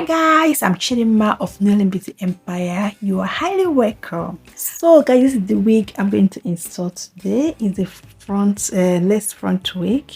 Hi guys, I'm Chidima of Nail and Beauty Empire. You are highly welcome. So guys, this is the wig I'm going to install today. Is the lace front wig,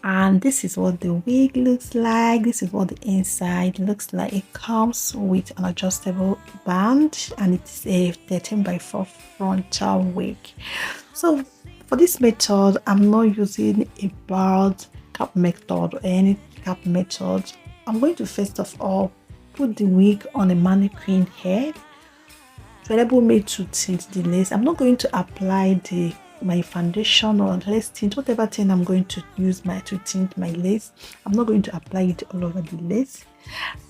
and this is what the wig looks like. This is what the inside looks like. It comes with an adjustable band, and it's a 13x4 frontal wig. So for this method, I'm not using a barred cap method or any cap method. I'm going to first of all put the wig on a mannequin head to enable me to tint the lace. I'm not going to apply my foundation or lace tint, whatever thing I'm going to use to tint my lace. I'm not going to apply it all over the lace.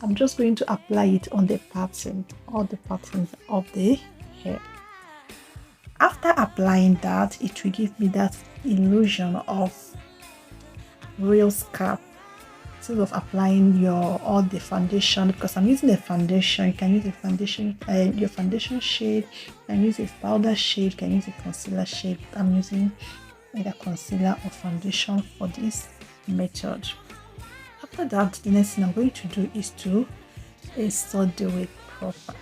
I'm just going to apply it on the pattern, all the patterns of the hair. After applying that, it will give me that illusion of real scalp. Instead of applying all the foundation, because I'm using a foundation, you can use a foundation, your foundation shade, you can use a powder shade, you can use a concealer shade. I'm using either concealer or foundation for this method. After that, the next thing I'm going to do is to install the wig proper.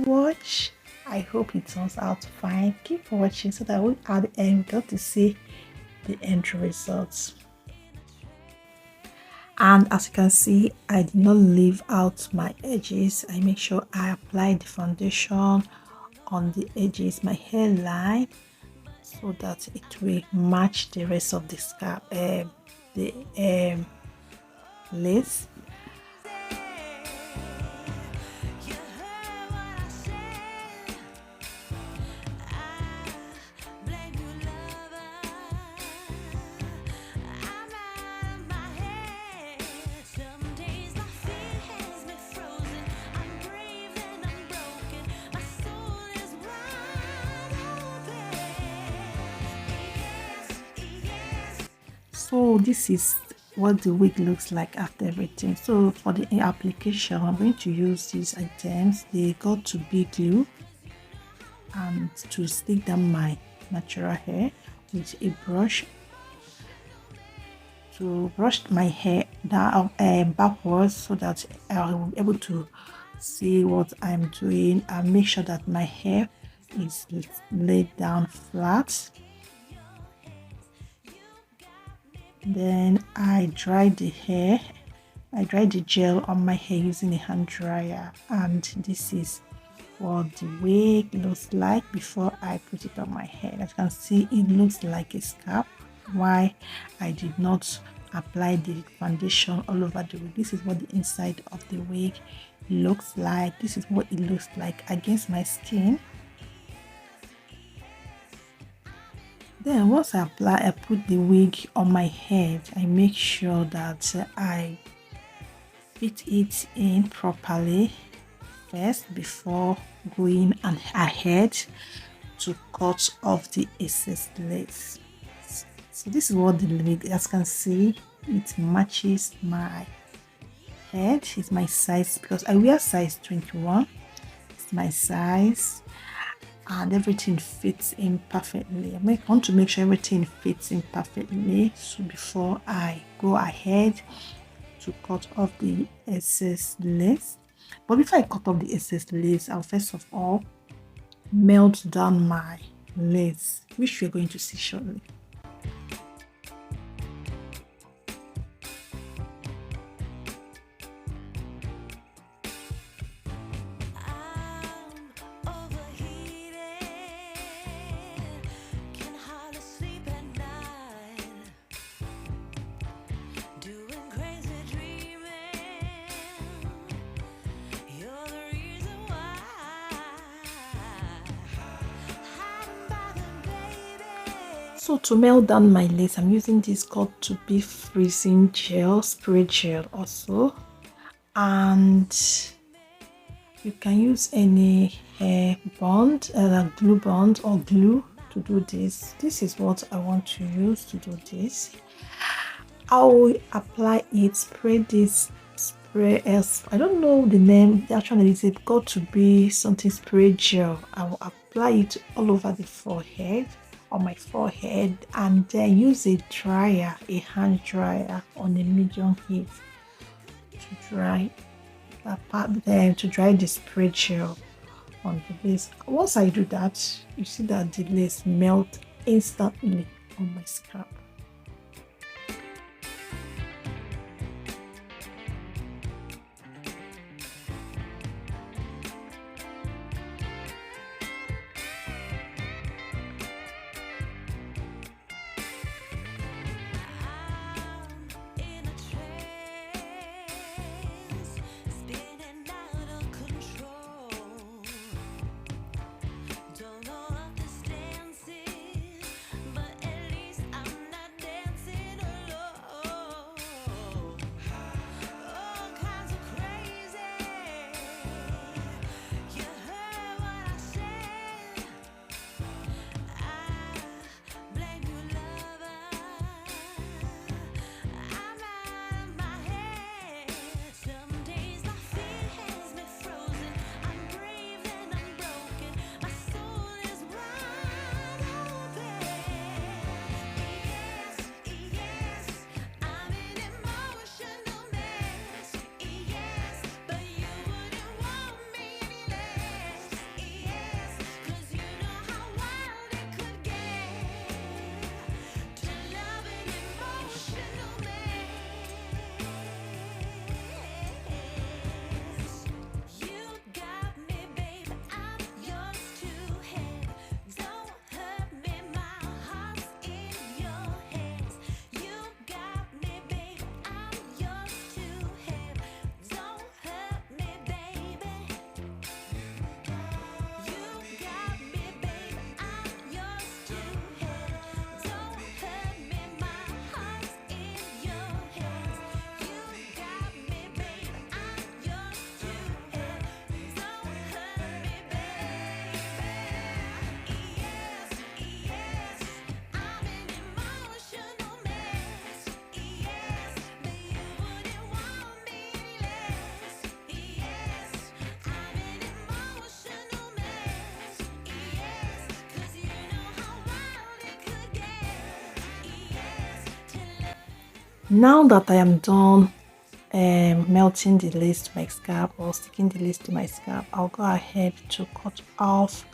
Watch. I hope it turns out fine. Keep watching so that we at the end got to see the end results. And as you can see, I did not leave out my edges. I make sure I apply the foundation on the edges, my hairline, so that it will match the rest of the scalp, the lace. So this is what the wig looks like after everything. So for the application, I'm going to use these items. They got to be glue and to stick down my natural hair with a brush to brush my hair down backwards, so that I'll be able to see what I'm doing and make sure that my hair is laid down flat. Then I dry the hair. I dry the gel on my hair using a hand dryer, and this is what the wig looks like before I put it on my hair. As you can see, it looks like a scalp. Why I did not apply the foundation all over the wig. This is what the inside of the wig looks like. This is what it looks like against my skin. Then once I put the wig on my head, I make sure that I fit it in properly first before going ahead to cut off the excess lace. So this is what the wig, as you can see, it matches my head. It's my size because I wear size 21. It's my size. And everything fits in perfectly. I want to make sure everything fits in perfectly, so before I go ahead to cut off the excess lace. But before I cut off the excess lace, I'll first of all melt down my lace, which we're going to see shortly. So to melt down my lace, I'm using this called to be freezing gel, spray gel also, and you can use any hair bond, glue bond or glue to do this. This is what I want to use to do this. I will apply it, spray this spray else. I don't know the name. The actual name is it got to be something spray gel. I will apply it all over the forehead, on my forehead, and then use a dryer, a hand dryer on a medium heat to dry that part, then to dry the spray gel on the lace. Once I do that, you see that the lace melt instantly on my scalp. Now that I am done melting the lace to my scalp or sticking the lace to my scalp, I'll go ahead to cut off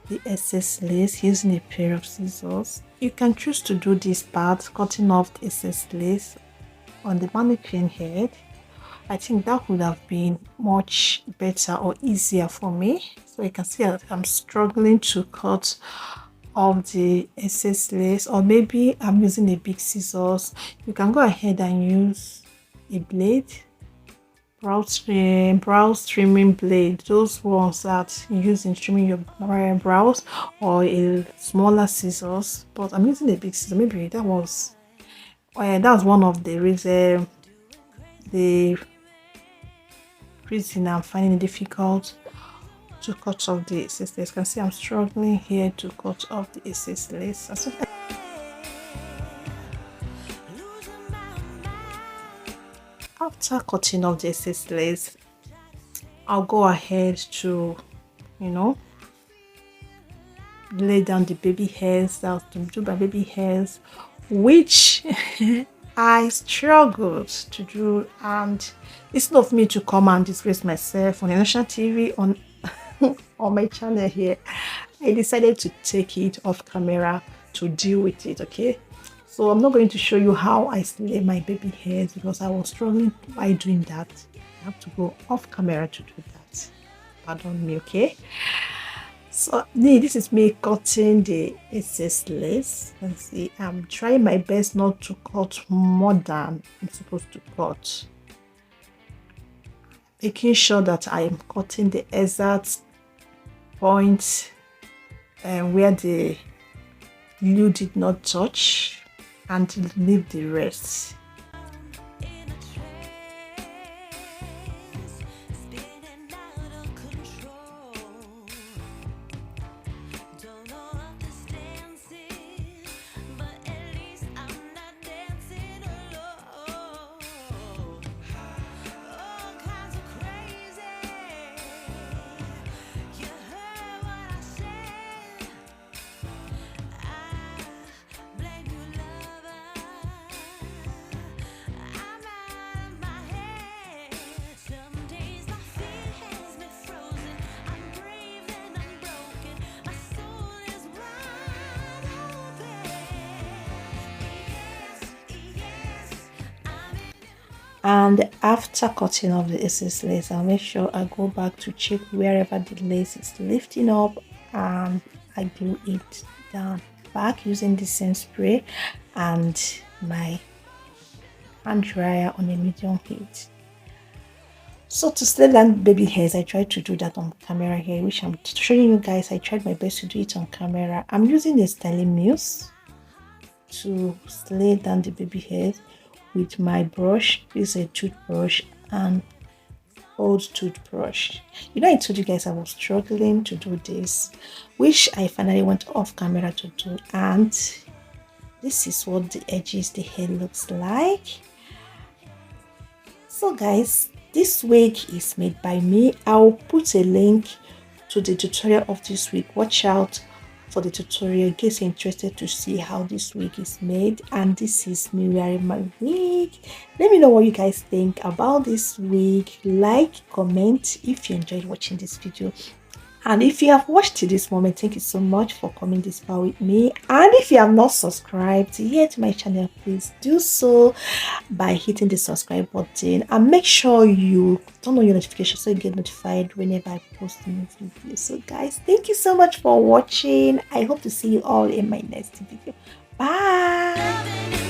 the excess lace using a pair of scissors. You can choose to do this part, cutting off the excess lace on the mannequin head. I think that would have been much better or easier for me. So you can see that I'm struggling to cut of the excess lace, or maybe I'm using a big scissors. You can go ahead and use a blade, brow trimming blade, those ones that you use in trimming your brows, or a smaller scissors. But I'm using a big scissors. Maybe that was one of the reason I'm finding it difficult to cut off the excess lace. You can see I'm struggling here to cut off the excess lace. After cutting off the excess lace, I'll go ahead to, lay down the baby hairs. That's to do my baby hairs, which I struggled to do, and instead of me to come and disgrace myself on the national TV on on my channel here, I decided to take it off camera to deal with it. Okay, so I'm not going to show you how I slay my baby hairs because I was struggling by doing that. I have to go off camera to do that. Pardon me. Okay, so this is me cutting the excess lace. You can see I'm trying my best not to cut more than I'm supposed to cut, making sure that I am cutting the exact point where the glue did not touch, and leave the rest. And after cutting off the excess lace, I'll make sure I go back to check wherever the lace is lifting up, and I glue it down back using the same spray and my hand dryer on a medium heat. So to slay down baby hairs, I tried to do that on camera here, which I'm showing you guys. I tried my best to do it on camera. I'm using a styling mousse to slay down the baby hairs with my brush. This is a toothbrush and old toothbrush. You know, I told you guys I was struggling to do this, which I finally went off camera to do, and this is what the edges the hair looks like. So guys, this wig is made by me. I'll put a link to the tutorial of this wig. Watch out for the tutorial in case you're interested to see how this wig is made. And this is me wearing my wig. Let me know what you guys think about this wig. Like, comment if you enjoyed watching this video. And if you have watched to this moment, thank you so much for coming this far with me. And if you have not subscribed yet to my channel, please do so by hitting the subscribe button, and make sure you turn on your notifications so you get notified whenever I post new videos. So guys, thank you so much for watching. I hope to see you all in my next video. Bye.